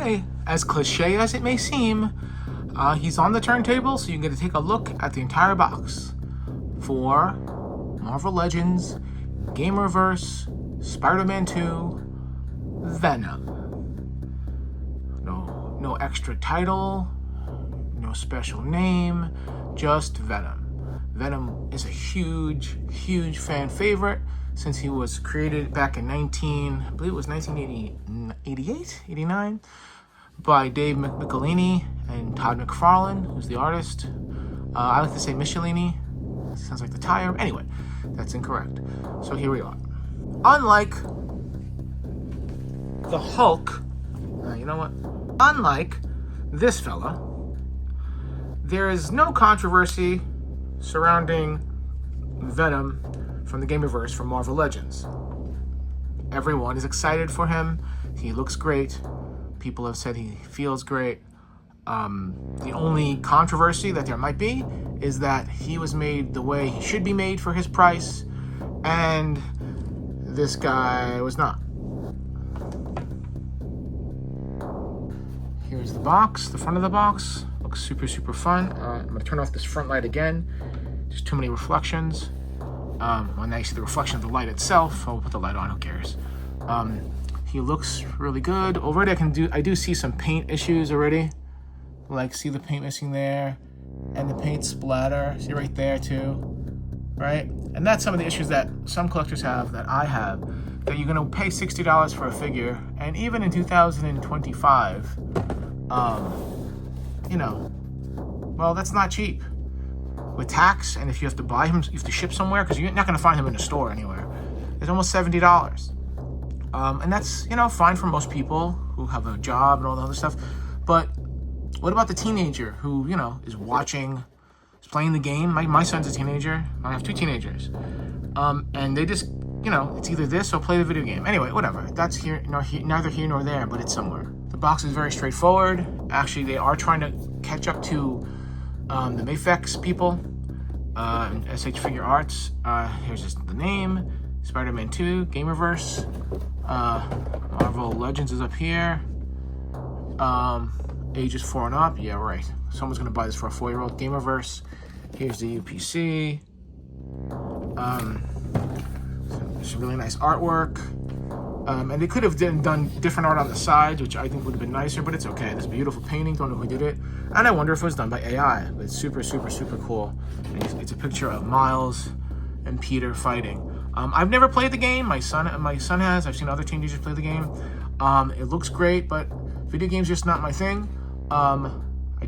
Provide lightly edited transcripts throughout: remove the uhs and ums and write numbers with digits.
Okay, as cliche as it may seem, he's on the turntable, so you can get to take a look at the entire box for Marvel Legends, Gamerverse, Spider-Man 2, Venom. No extra title, no special name, just Venom. Venom is a huge fan favorite since he was created back in 1988, 89, by Dave Michelini and Todd McFarlane, who's the artist. I like to say Michelini. Sounds like the tire. Anyway, that's incorrect. So here we are. Unlike the Hulk, you know what? Unlike this fella, there is no controversy surrounding Venom from the Gamerverse from Marvel Legends. Everyone is excited for him. He looks great. People have said he feels great. The only controversy that there might be is that he was made the way he should be made for his price, and this guy was not. Here's the box, the front of the box. Looks super fun. I'm gonna turn off this front light again. There's too many reflections. When I see the reflection of the light itself, I'll put the light on, who cares? He looks really good. Already I do see some paint issues already. Like, see the paint missing there, and the paint splatter, see right there too, right? And that's some of the issues that some collectors have, that I have, that you're gonna pay $60 for a figure, and even in 2025, you know, well, that's not cheap. With tax, and if you have to buy him, you have to ship somewhere, because you're not gonna find him in a store anywhere. It's almost $70. And that's, you know, fine for most people who have a job and all the other stuff, but what about the teenager who, you know, is watching, is playing the game? My son's a teenager. I have two teenagers. And they just, you know, it's either this or play the video game. Anyway, whatever. That's neither here nor there, but it's somewhere. The box is very straightforward. Actually, they are trying to catch up to the Mafex people, SH Figure Arts. Here's just the name. Spider-Man 2, Gamerverse. Marvel Legends is up here. Ages 4 and up, yeah, right. Someone's gonna buy this for a 4-year-old. Gamerverse. Here's the UPC. Some really nice artwork. And they could have done different art on the sides, which I think would have been nicer, but it's okay. This beautiful painting, don't know who did it. And I wonder if it was done by AI, but it's super cool. And it's a picture of Miles and Peter fighting. I've never played the game. My son has. I've seen other teenagers play the game. It looks great, but video games just not my thing. I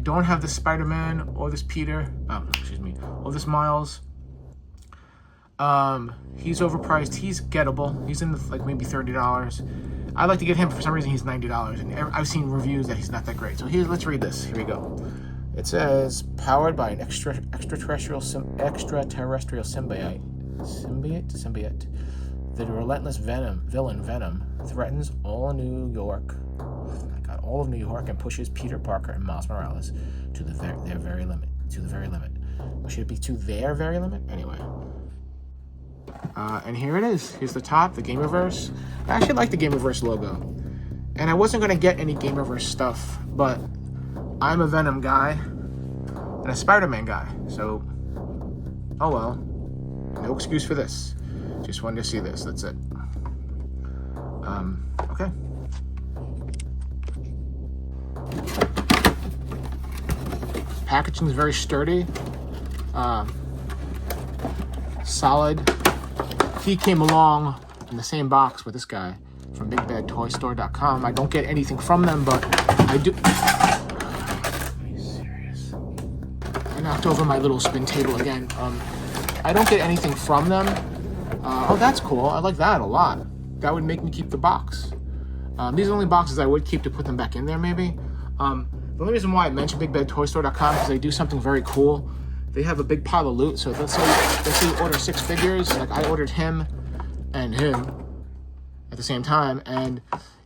don't have this Spider-Man or this Peter, or this Miles. He's overpriced. He's gettable. He's in the, like, maybe $30. I'd like to get him, for some reason he's $90, and I've seen reviews that he's not that great. So let's read this. Here we go. It says, powered by an extraterrestrial symbiote. The relentless villain Venom threatens all of New York. All of New York, and pushes Peter Parker and Miles Morales to their very limit. Or should it be to their very limit? Anyway. And here it is. Here's the top, the Gamerverse. I actually like the Gamerverse logo. And I wasn't going to get any Gamerverse stuff, but I'm a Venom guy and a Spider-Man guy. So, oh well. No excuse for this. Just wanted to see this. That's it. Okay. Packaging is very sturdy, solid. He came along in the same box with this guy from BigBadToyStore.com. I don't get anything from them, but I do. Are you serious? I knocked over my little spin table again. I don't get anything from them. Oh, that's cool. I like that a lot. That would make me keep the box. These are the only boxes I would keep to put them back in there, maybe. The only reason why I mentioned BigBadToyStore.com is they do something very cool. They have a big pile of loot. So let's say you order 6 figures. Like, I ordered him and him at the same time, and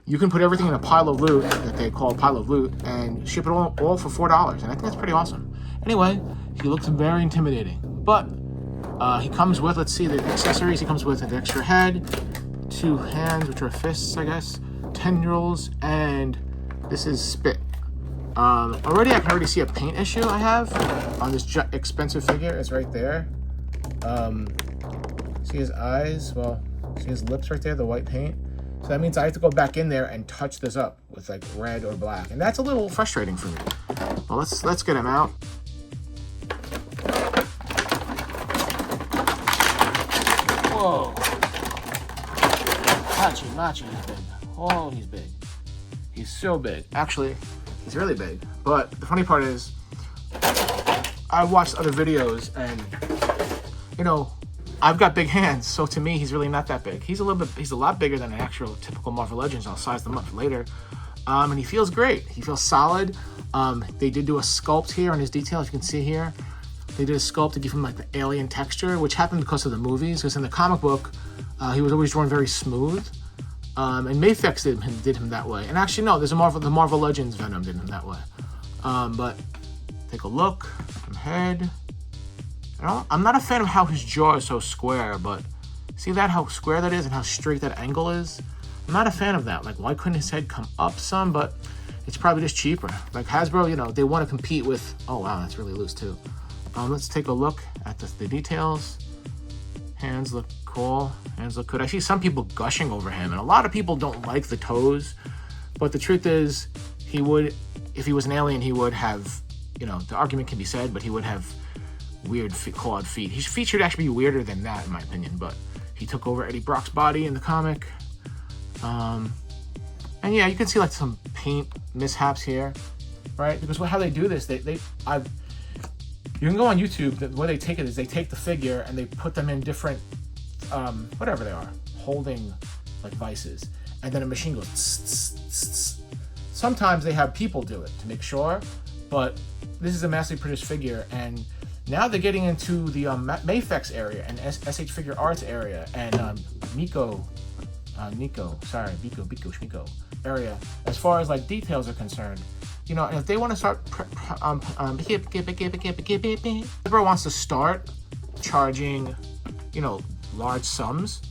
you can put everything in a pile of loot that they call a pile of loot and ship it all for $4. And I think that's pretty awesome. Anyway, he looks very intimidating. But he comes with, let's see, the accessories. He comes with an extra head, 2 hands, which are fists, I guess, tendrils, and This is spit. Already I can already see a paint issue I have on this expensive figure. It's right there. See his eyes? Well, see his lips right there, the white paint? So that means I have to go back in there and touch this up with like red or black. And that's a little frustrating for me. Well, let's get him out. Whoa. Machi, he's big. Oh, he's big. He's so big. Actually, he's really big. But the funny part is, I watched other videos and, you know, I've got big hands, so to me, he's really not that big. He's a lot bigger than an actual typical Marvel Legends. I'll size them up later. And he feels great. He feels solid. They did do a sculpt here on his detail, as you can see here. They did a sculpt to give him like the alien texture, which happened because of the movies. Because in the comic book, he was always drawn very smooth. And Mafex did him that way. And actually, no, there's the Marvel Legends Venom did him that way. But take a look from head. I'm not a fan of how his jaw is so square, but see that, how square that is and how straight that angle is? I'm not a fan of that. Like, why couldn't his head come up some? But it's probably just cheaper. Like Hasbro, you know, they want to compete with, oh wow, that's really loose too. Let's take a look at the details. Hands look cool. Hands look good. I see some people gushing over him, and a lot of people don't like the toes. But the truth is, he would, if he was an alien, he would have, you know, the argument can be said, but he would have weird clawed feet. His feet should actually be weirder than that, in my opinion, but he took over Eddie Brock's body in the comic. And yeah, you can see like some paint mishaps here, right? Because how they do this, you can go on YouTube. The way they take it is they take the figure and they put them in different, whatever they are, holding like vices, and then a machine goes tss, tss, tss. Sometimes they have people do it to make sure, but this is a massively produced figure, and now they're getting into the Mafex area and SH Figure Arts area and Miko area. As far as like details are concerned, you know, and if they want to start, Hasbro wants to start charging, you know, large sums,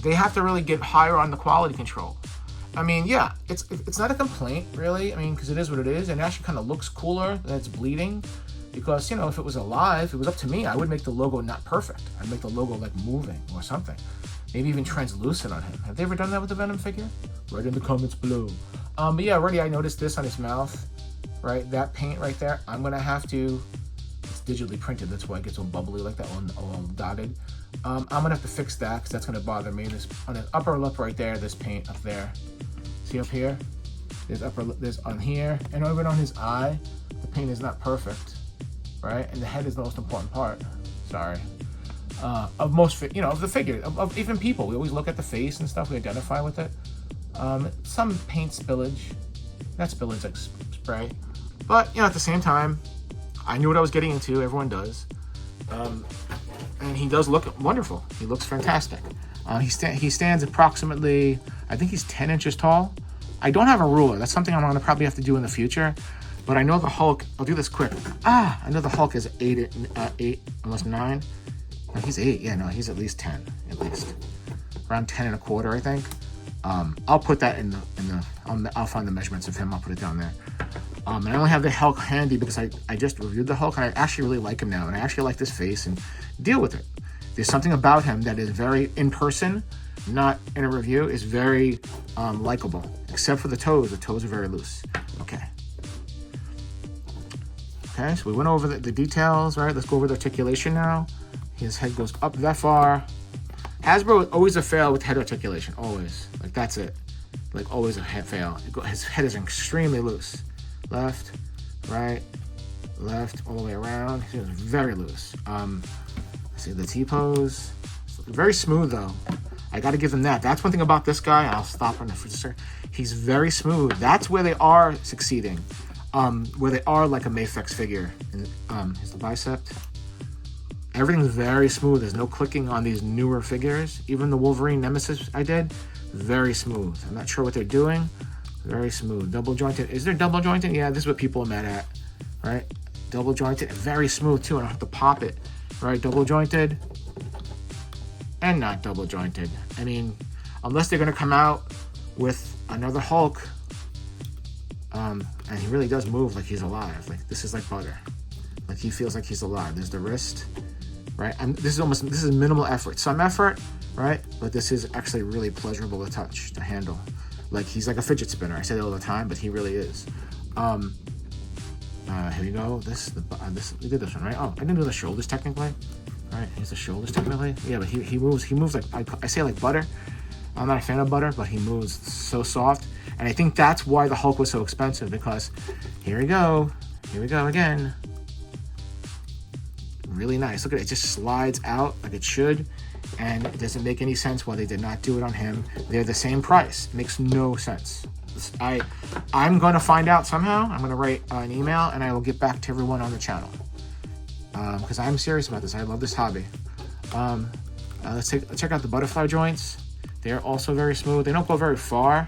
they have to really get higher on the quality control. I mean, yeah, it's not a complaint really. I mean, because it is what it is, and it actually kind of looks cooler that it's bleeding. Because, you know, if it was alive, it was up to me, I would make the logo not perfect. I'd make the logo like moving or something. Maybe even translucent on him. Have they ever done that with the Venom figure? Write in the comments below. But yeah, already I noticed this on his mouth, right? That paint right there, I'm gonna have to, it's digitally printed, that's why it gets all bubbly like that, all dotted. I'm gonna have to fix that because that's gonna bother me. This on his upper lip right there, this paint up there. See up here? There's on here, and even on his eye, the paint is not perfect. Right, and the head is the most important part. Sorry, of most, you know, of the figure, of even people. We always look at the face and stuff. We identify with it. Some paint spillage, not spillage like spray, but you know, at the same time, I knew what I was getting into. Everyone does, and he does look wonderful. He looks fantastic. He stands approximately, I think he's 10 inches tall. I don't have a ruler. That's something I'm gonna probably have to do in the future. But I know the Hulk, I'll do this quick. I know the Hulk is 8, almost 9. No, he's 8, yeah, no, he's at least 10, at least. Around 10 and a quarter, I think. I'll put that I'll find the measurements of him, I'll put it down there. And I only have the Hulk handy because I just reviewed the Hulk and I actually really like him now. And I actually like this face and deal with it. There's something about him that is very, in person, not in a review, is very likable. Except for the toes are very loose. Okay, so we went over the details, right? Let's go over the articulation now. His head goes up that far. Hasbro is always a fail with head articulation, always. Like, that's it. Like, always a fail. His head is extremely loose. Left, right, left, all the way around. It's very loose. Let's see the T-pose. Very smooth, though. I got to give them that. That's one thing about this guy. I'll stop on the producer. He's very smooth. That's where they are succeeding. Where they are like a Mafex figure. Here's the bicep. Everything's very smooth. There's no clicking on these newer figures. Even the Wolverine Nemesis I did, very smooth. I'm not sure what they're doing. Very smooth. Double jointed. Is there double jointed? Yeah, this is what people are mad at, right? Double jointed and very smooth too. I don't have to pop it, right? Double jointed and not double jointed. I mean, unless they're gonna come out with another Hulk And he really does move like he's alive. Like, this is like butter. Like, he feels like he's alive. There's the wrist, right? And this is minimal effort. Some effort, right? But this is actually really pleasurable to touch, to handle. Like, he's like a fidget spinner. I say that all the time, but he really is. Here we go. We did this one, right? Oh, I didn't do the shoulders technically. All right, here's the shoulders technically. Yeah, but he moves like, I say like butter. I'm not a fan of butter, but he moves so soft. And I think that's why the Hulk was so expensive, because here we go again. Really nice. Look at it, it just slides out like it should. And it doesn't make any sense why they did not do it on him. They're the same price. It makes no sense. I'm going to find out somehow. I'm going to write an email and I will get back to everyone on the channel. Because I'm serious about this. I love this hobby. Let's check out the butterfly joints. They're also very smooth. They don't go very far,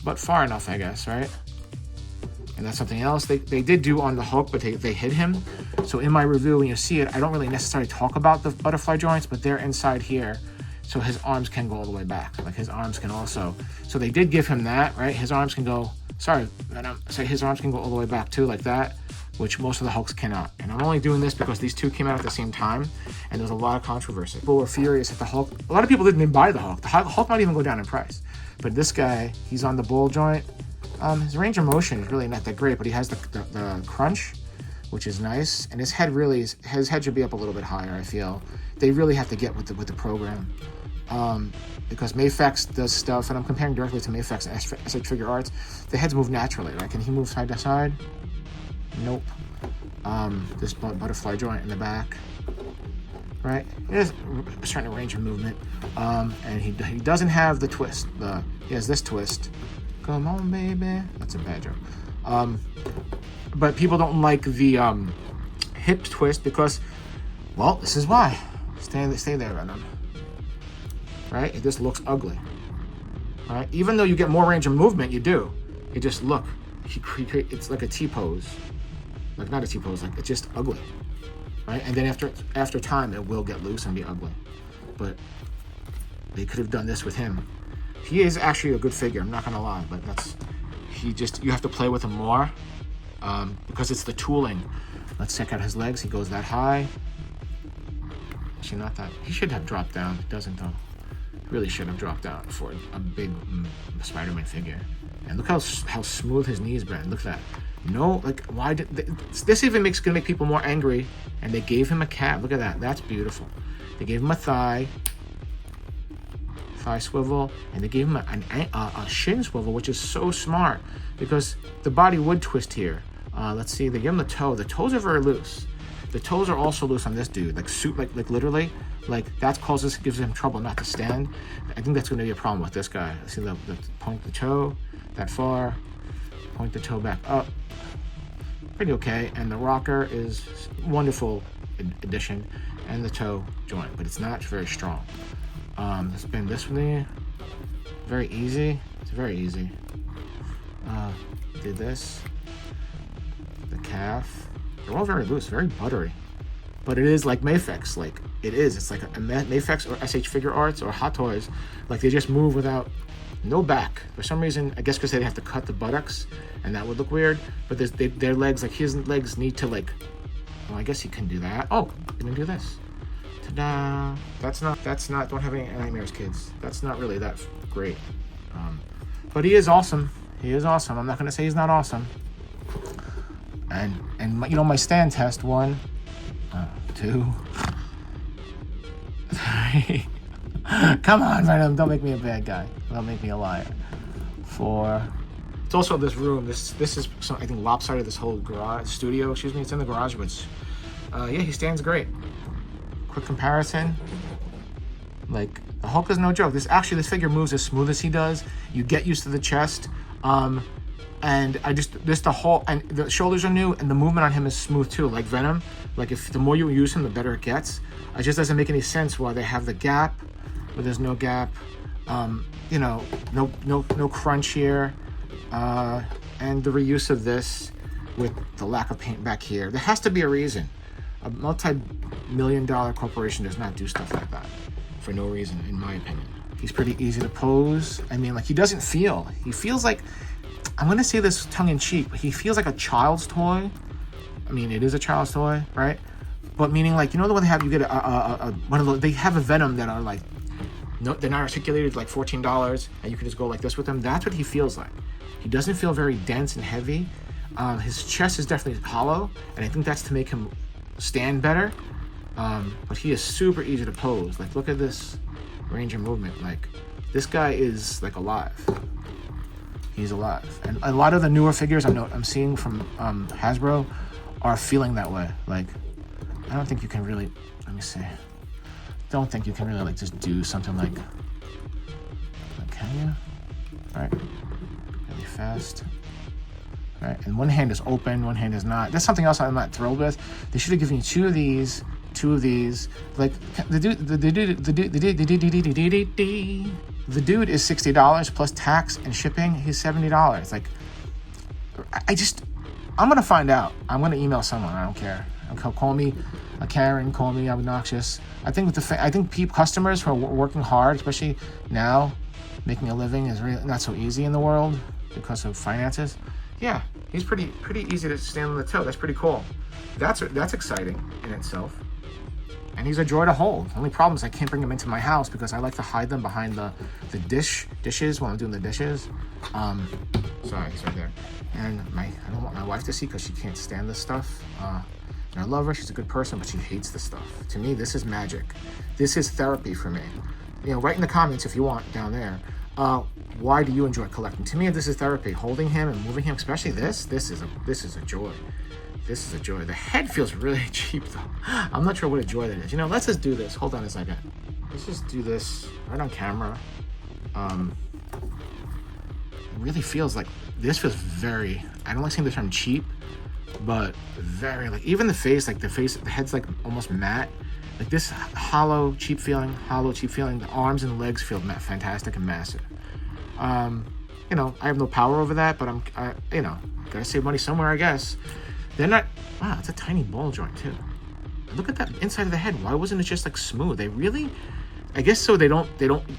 but far enough, I guess, right? And that's something else they did do on the Hulk, but they hid him. So in my review, when you see it, I don't really necessarily talk about the butterfly joints, but they're inside here. So his arms can go all the way back. Like, his arms can also, so they did give him that, right? His arms can go, his arms can go all the way back too, like that, which most of the Hulks cannot. And I'm only doing this because these two came out at the same time, and there was a lot of controversy. People were furious at the Hulk. A lot of people didn't even buy the Hulk. The Hulk might even go down in price. But this guy, he's on the bull joint. His range of motion is really not that great, but he has the crunch, which is nice. And his head should be up a little bit higher, I feel. They really have to get with the program. Because Mafex does stuff, and I'm comparing directly to Mafex and SH Figure Arts. The heads move naturally, right? Can he move side to side? Nope. This butterfly joint in the back, right? It has a certain range of movement. And he doesn't have the twist. He has this twist. Come on, baby. That's a bad joke. But people don't like the hip twist because, well, this is why. Stay there, Venom. Right? It just looks ugly. Right? Even though you get more range of movement, you do. It just look. It's like a T-pose. Like, not a T-pose. Like, it's just ugly. Right? And then after time, it will get loose and be ugly. But they could have done this with him. He is actually a good figure, I'm not gonna lie, but you have to play with him more because it's the tooling. Let's check out his legs. He goes that high. Actually, not that. He should have dropped down. He doesn't though. Really should have dropped down for a big Spider-Man figure. And look how smooth his knees bend. Look at that. No, like, why did this even gonna make people more angry? And they gave him a calf. Look at that. That's beautiful. They gave him a thigh swivel, and they gave him a shin swivel, which is so smart because the body would twist here. Let's see, they give him the toe. The toes are very loose. The toes are also loose on this dude, like literally, like that gives him trouble not to stand. I think that's going to be a problem with this guy. See the point the toe that far, point the toe back up, pretty okay. And the rocker is wonderful addition, and the toe joint, but it's not very strong. Let's bend this one there. Very easy. It's very easy. Did this. The calf. They're all very loose, very buttery. But it is like Mafex. Like, it is. It's like a Mafex or SH Figure Arts or Hot Toys. Like, they just move without no back. For some reason, I guess because they'd have to cut the buttocks, and that would look weird. But their legs, like his legs need to like, well, I guess he can do that. Oh, he can do this. Ta-da. That's not, don't have any nightmares, kids. That's not really that great. But he is awesome. He is awesome. I'm not going to say he's not awesome. And you know, my stand test, 1, 2, 3. Come on, Venom. Don't make me a bad guy. Don't make me a liar. 4. It's also this room. This is, I think, lopsided, this whole studio. Excuse me. It's in the garage, but yeah, he stands great. Quick comparison, like, the Hulk is no joke. This figure moves as smooth as he does. You get used to the chest, and the shoulders are new, and the movement on him is smooth too. Like Venom, like, if the more you use him, the better it gets. It just doesn't make any sense why they have the gap, but there's no gap. You know, no crunch here, and the reuse of this with the lack of paint back here. There has to be a reason. A multi-million-dollar corporation does not do stuff like that for no reason, in my opinion. He's pretty easy to pose. I mean, like, he feels like, I'm gonna say this tongue-in-cheek, but he feels like a child's toy. I mean, it is a child's toy, right? But meaning, like, you know the one they have, you get one of those, they have a Venom that are like, no, they're not articulated, like $14, and you can just go like this with them. That's what he feels like. He doesn't feel very dense and heavy. His chest is definitely hollow, and I think that's to make him stand better. But he is super easy to pose. Like, look at this range of movement. Like, this guy is like alive. He's alive. And a lot of the newer figures I'm seeing from Hasbro are feeling that way. Like, I don't think you can really, let me see. Don't think you can really like just do something like can you? All right, really fast. All right, and one hand is open, one hand is not. That's something else I'm not thrilled with. They should have given you two of these. Like the dude is $60 plus tax and shipping. He's $70. Like, I'm gonna find out. I'm gonna email someone. I don't care. Call me a Karen. Call me obnoxious. I think customers who are working hard, especially now, making a living is really not so easy in the world because of finances. Yeah, he's pretty easy to stand on the toe. That's pretty cool. That's exciting in itself. And he's a joy to hold. The only problem is I can't bring him into my house because I like to hide them behind the dishes when I'm doing the dishes. Sorry, he's right there. And I don't want my wife to see because she can't stand this stuff. And I love her. She's a good person, but she hates this stuff. To me, this is magic. This is therapy for me. You know, write in the comments if you want down there. Why do you enjoy collecting? To me, this is therapy. Holding him and moving him, especially this is a joy. This is a joy. The head feels really cheap though. I'm not sure what a joy that is. You know, let's just do this. Hold on a second. Let's just do this right on camera. It really feels like, this feels very, I don't like saying the term cheap, but very, like, even the face, the head's like almost matte. Like this hollow, cheap feeling. The arms and legs feel fantastic and massive. You know, I have no power over that, but you know, gotta save money somewhere, I guess. They're not, wow, it's a tiny ball joint too. Look at that inside of the head. Why wasn't it just like smooth? They really, I guess so they don't,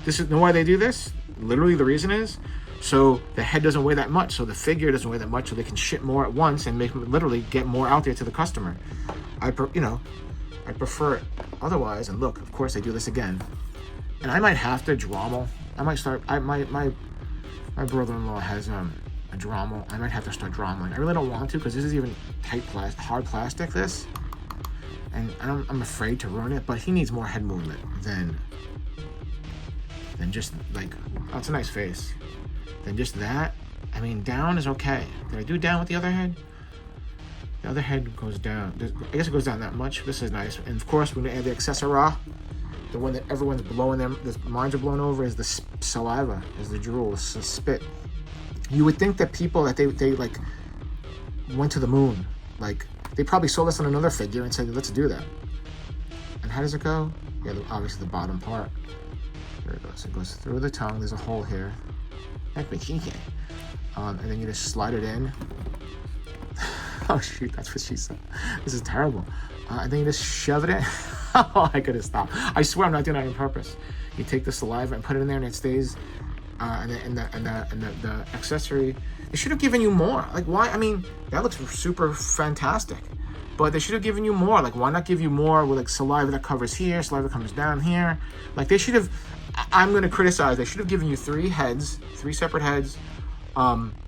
this is, know why they do this? Literally the reason is, so the head doesn't weigh that much, so the figure doesn't weigh that much, so they can ship more at once and literally get more out there to the customer. I prefer it otherwise. And look, of course they do this again. And I might have to Dremel. I might start, my brother-in-law has a Dremel. I might have to start Dremeling. I really don't want to because this is even hard plastic, this. And I'm afraid to ruin it, but he needs more head movement than just like, oh, it's a nice face. Than just that. I mean, down is okay. Did I do down with the other head? The other head goes down. I guess it goes down that much. This is nice. And of course, we're gonna add the accessory. The one that everyone's blowing their minds are blown over is the saliva, is the drool, is the spit. You would think that people that they like went to the moon. Like, they probably saw this on another figure and said, let's do that. And how does it go? Yeah, obviously the bottom part. There it goes. It goes through the tongue. There's a hole here. And then you just slide it in. Oh shoot, that's what she said. This is terrible. And then you just shove it in. Oh, I couldn't stop. I swear I'm not doing that on purpose. You take the saliva and put it in there and it stays. And the accessory, they should have given you more. Like, why? I mean, that looks super fantastic, but they should have given you more. Like, why not give you more with like saliva that covers here, saliva comes down here? Like, they should have, I'm going to criticize, they should have given you three separate heads.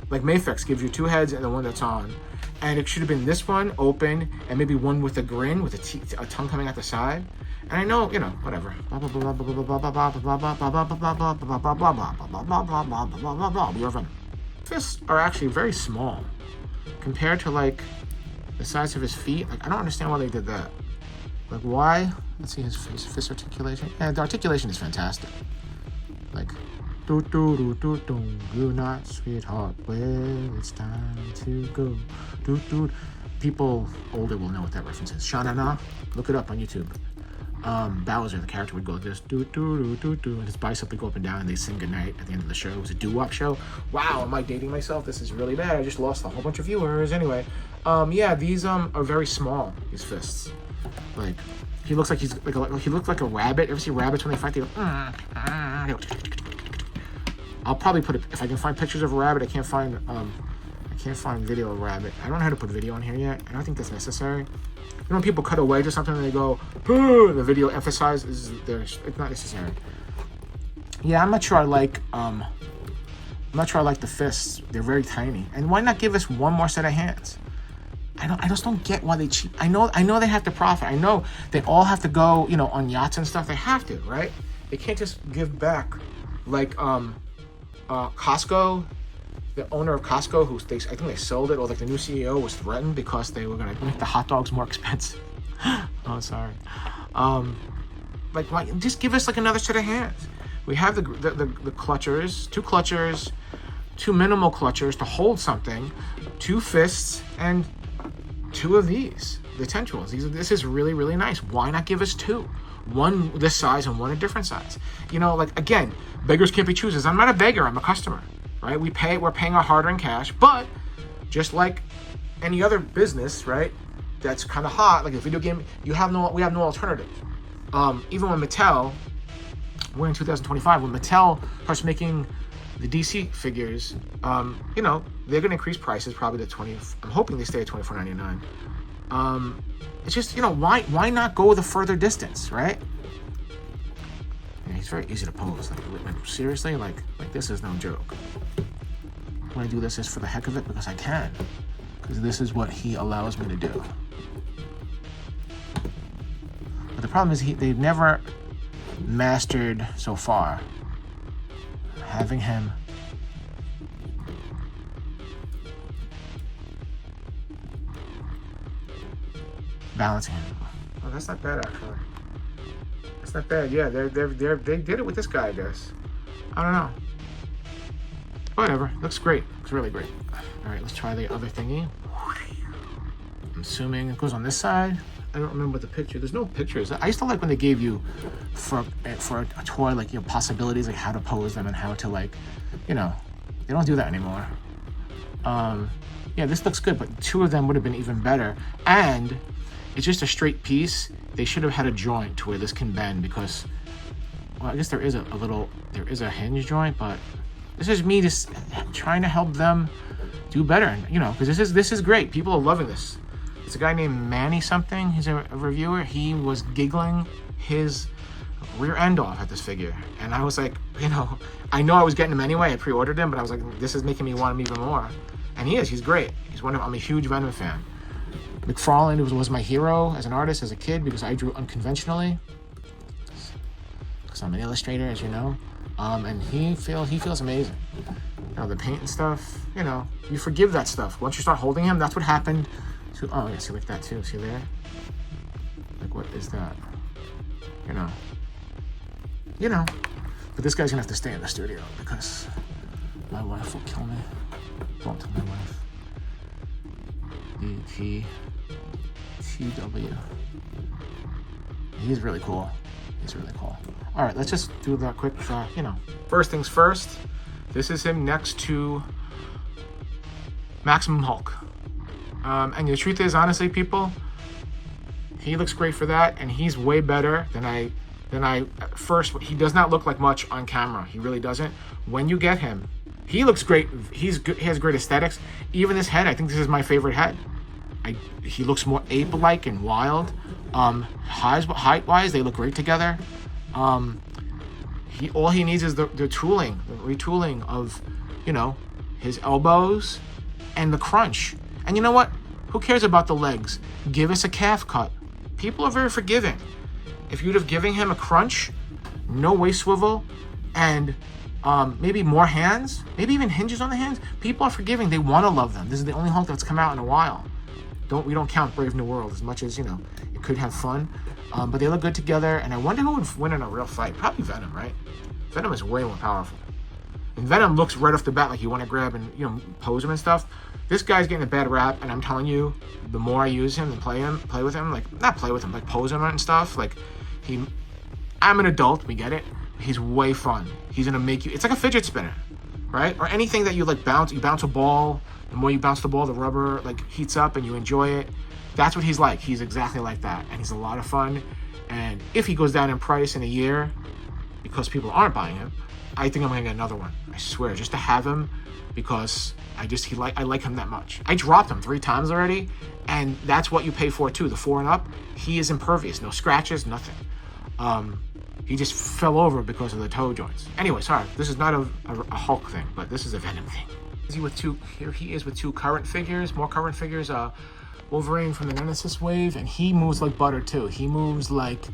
Like Mafex gives you 2 heads and the one that's on. And it should have been this one open and maybe one with a grin with a tongue coming out the side. And I know, you know, whatever. Your Venom. Fists are actually very small compared to like the size of his feet. Like, I don't understand why they did that. Like, why? Let's see his fist articulation. Yeah, the articulation is fantastic. Like, good night, sweetheart. Well, it's time to go. People older will know what that reference is. Sha-na-na. Look it up on YouTube. Bowser, the character, would go like this, and his bicep would go up and down, and they sing goodnight at the end of the show. It was a doo-wop show. Wow, am I dating myself? This is really bad. I just lost a whole bunch of viewers. Anyway, yeah, these are very small. These fists, like, he looks like he looked like a rabbit. Ever see rabbits when they fight? They go, I'll probably put if I can find pictures of a rabbit. I can't find video of a rabbit. I don't know how to put video on here yet. I don't think that's necessary. You know when people cut away to something and they go, the video emphasizes it's not necessary. Yeah, I'm not sure I like the fists. They're very tiny. And why not give us one more set of hands? I just don't get why they cheat. I know they have to profit. I know they all have to go, you know, on yachts and stuff. They have to, right? They can't just give back like Costco. The owner of Costco, I think they sold it, or like the new CEO was threatened because they were gonna make the hot dogs more expensive. Oh, sorry. Like, why just give us like another set of hands? We have the clutchers, 2 clutchers, 2 minimal clutchers to hold something, 2 fists, and 2 of these, the tentacles. This is really, really nice. Why not give us 2? One this size and one a different size. You know, like, again, beggars can't be choosers. I'm not a beggar, I'm a customer, right? We're paying our hard-earned cash, but just like any other business, right, that's kind of hot, like a video game, we have no alternative. Even when Mattel, we're in 2025, when Mattel starts making the DC figures, you know, they're going to increase prices probably to I'm hoping they stay at $24.99. It's just, you know, why not go the further distance, right? Yeah, he's very easy to pose. Like seriously, like this is no joke. When I do this is for the heck of it because I can, because this is what he allows me to do. But the problem is they've never mastered so far having him balancing him. Oh, that's not bad actually. That's not bad. Yeah, they did it with this guy, I guess. I don't know. Whatever. Looks great. Looks really great. All right, let's try the other thingy. I'm assuming it goes on this side. I don't remember the picture. There's no pictures. I used to like when they gave you for a toy, like, you know, possibilities, like how to pose them and how to, like, you know, they don't do that anymore. Yeah, this looks good, but 2 of them would have been even better. And it's just a straight piece. They should have had a joint to where this can bend because, well, I guess there is a hinge joint, but this is me just trying to help them do better, you know, because this is great. People are loving this. It's a guy named Manny something. He's a reviewer. He was giggling his rear end off at this figure. And I was like, you know I was getting him anyway. I pre-ordered him, but I was like, this is making me want him even more. And he's great. I'm a huge Venom fan. McFarlane was my hero as an artist, as a kid, because I drew unconventionally. Because I'm an illustrator, as you know. And he feels amazing. You know, the paint and stuff, you know, you forgive that stuff. Once you start holding him, that's what happened. Oh, yeah, see, like that too. See there? Like, what is that? You know. But this guy's gonna have to stay in the studio because my wife will kill me. Don't tell my wife. E-T-T-W. He's really cool. All right, let's just do that quick, you know. First things first, this is him next to Maximum Hulk. And the truth is, honestly, people, he looks great for that, and he's way better than I at first. He does not look like much on camera. He really doesn't. When you get him, he looks great. He's good. He has great aesthetics. Even this head, I think this is my favorite head. He looks more ape-like and wild. Height-wise, they look great together. All he needs is the retooling of, you know, his elbows and the crunch. And you know what? Who cares about the legs? Give us a calf cut. People are very forgiving. If you'd have given him a crunch, no waist swivel, and maybe more hands, maybe even hinges on the hands, people are forgiving. They want to love them. This is the only Hulk that's come out in a while. We don't count Brave New World as much as, you know, it could have fun. But they look good together, and I wonder who would win in a real fight. Probably Venom, right? Venom is way more powerful. And Venom looks right off the bat like you want to grab and, you know, pose him and stuff. This guy's getting a bad rap, and I'm telling you, the more I use him and play with him, like, not play with him, like pose him and stuff, like, I'm an adult, we get it. He's way fun. He's gonna make you, it's like a fidget spinner, right? Or anything that you like you bounce a ball, the more you bounce the ball, the rubber like heats up and you enjoy it. That's what he's like. He's exactly like that, and he's a lot of fun. And if he goes down in price in a year, because people aren't buying him, I think I'm gonna get another one. I swear, just to have him, because I like him that much. I dropped him 3 times already, and that's what you pay for too. The 4 and up, he is impervious, no scratches, nothing. He just fell over because of the toe joints. Anyway, sorry, this is not a Hulk thing, but this is a Venom thing. Here he is with 2 current figures, more current figures. Wolverine from the Nemesis wave, and he moves like butter too. He moves like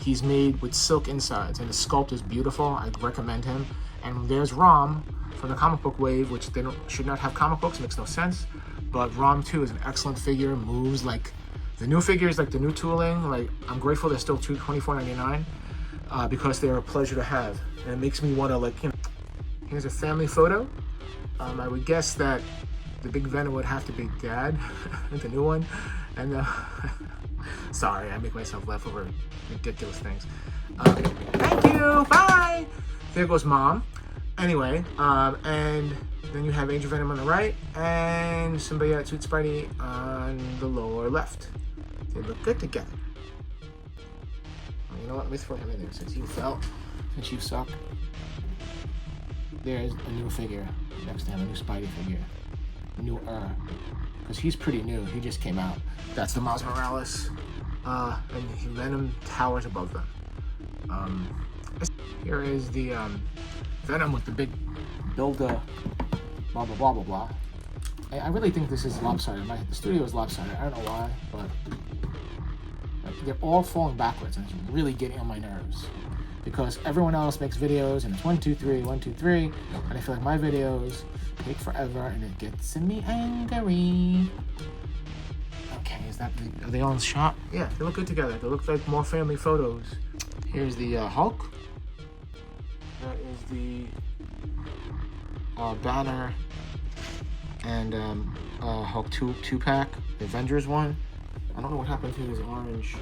he's made with silk insides, and the sculpt is beautiful. I recommend him. And there's Rom from the comic book wave, which they should not have comic books, makes no sense. But Rom 2 is an excellent figure, moves like the new figures, like the new tooling. Like, I'm grateful they're still $24.99 because they're a pleasure to have, and it makes me want to, like, you know. Here's a family photo. I would guess that the big Venom would have to be Dad, the new one. And sorry, I make myself laugh over ridiculous things. Thank you, bye. There goes Mom. Anyway, and then you have Angel Venom on the right, and Symbiote Suit Spidey on the lower left. They look good together. Well, you know what? Let me throw him in there since you fell, since you suck. There's a new figure next to him, a new Spidey figure. Newer, because he's pretty new. He just came out. That's the Miles Morales, and Venom towers above them. Here is the Venom with the big build-up, blah blah blah blah blah. I really think this is lopsided. The studio is lopsided. I don't know why, but like, they're all falling backwards, and it's really getting on my nerves. Because everyone else makes videos, and it's 1, 2, 3, 1, 2, 3, and I feel like my videos take forever, and it gets me angry. Okay, are they all in shot? Yeah, they look good together. They look like more family photos. Here's the Hulk. That is the Banner and Hulk 2-pack, the Avengers one. I don't know what happened to his orange.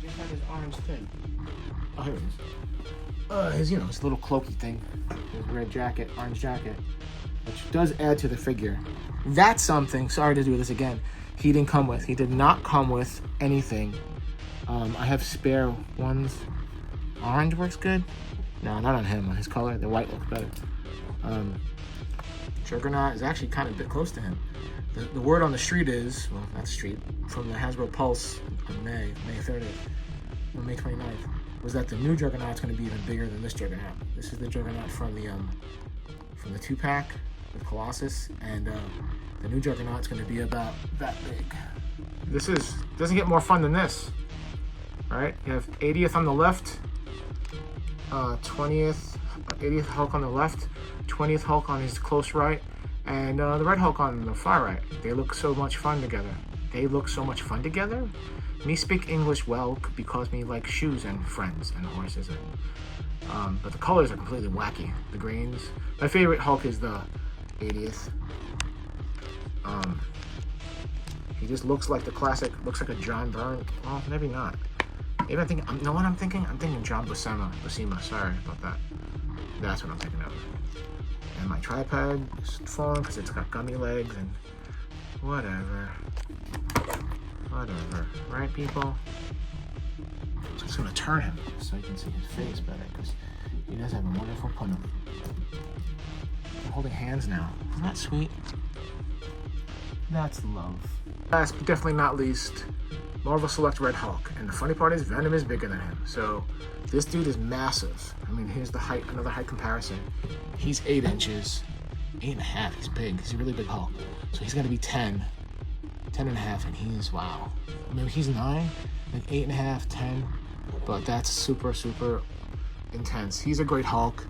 Just had his orange thing. Oh, here it is. His little cloaky thing. His red jacket, orange jacket, which does add to the figure. That's something, sorry to do this again, he didn't come with. He did not come with anything. I have spare ones. Orange works good. No, not on him, on his color. The white looks better. Juggernaut is actually kind of a bit close to him. The word on the street is, well, not street, from the Hasbro Pulse on May 30th, or May 29th, was that the new Juggernaut's going to be even bigger than this Juggernaut. This is the Juggernaut from the 2-pack with Colossus, and the new Juggernaut's going to be about that big. This doesn't get more fun than this, right? You have 80th on the left, 80th Hulk on the left, 20th Hulk on his close right, and the Red Hulk on the far right. They look so much fun together. Me speak English well because me like shoes and friends and horses, but the colors are completely wacky. The greens. My favorite Hulk is the 80th. He just looks like the classic. Looks like a John Byrne. Well, maybe not. Maybe I'm thinking. You know what I'm thinking? I'm thinking John Buscema. Sorry about that. That's what I'm thinking of. And my tripod is falling because it's got gummy legs and whatever. Right, people? So I'm just gonna turn him so you can see his face better because he does have a wonderful punum. I'm holding hands now. Isn't that sweet? That's love. Last but definitely not least, Marvel Select Red Hulk. And the funny part is Venom is bigger than him. So this dude is massive. I mean, here's the height, another height comparison. He's 8 inches. 8.5, he's big. He's a really big Hulk. So he's gonna be 10 and a half, and he's, wow. Maybe he's 9, like 8.5, 10, but that's super, super intense. He's a great Hulk.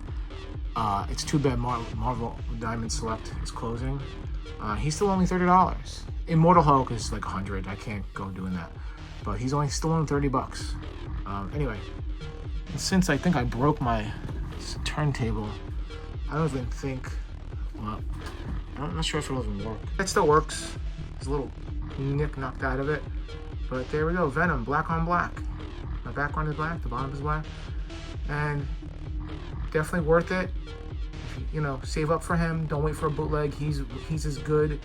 It's too bad Marvel Diamond Select is closing. He's still only $30. Immortal Hulk is like 100. I can't go doing that, but he's still only $30. Anyway, since I think I broke my turntable, I don't even think, well, I'm not sure if it'll even work. It still works. There's a little nick knocked out of it, but there we go. Venom, black on black. My background is black, the bottom is black, and definitely worth it. If you save up for him. Don't wait for a bootleg. He's as good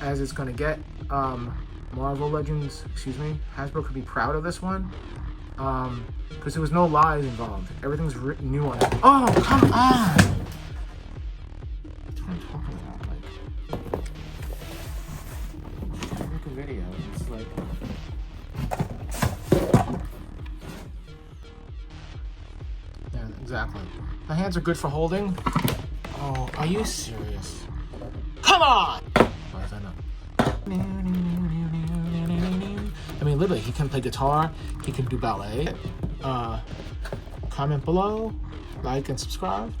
as it's gonna get. Marvel Legends, Hasbro could be proud of this one. Because there was no lies involved. Everything's written new on it. Oh, come on! That's what I'm talking about. Like, I make a video. It's like. Yeah, exactly. My hands are good for holding. Oh, are you serious? Come on! Why is that not? I mean, literally, he can play guitar, he can do ballet. Comment below, like and subscribe.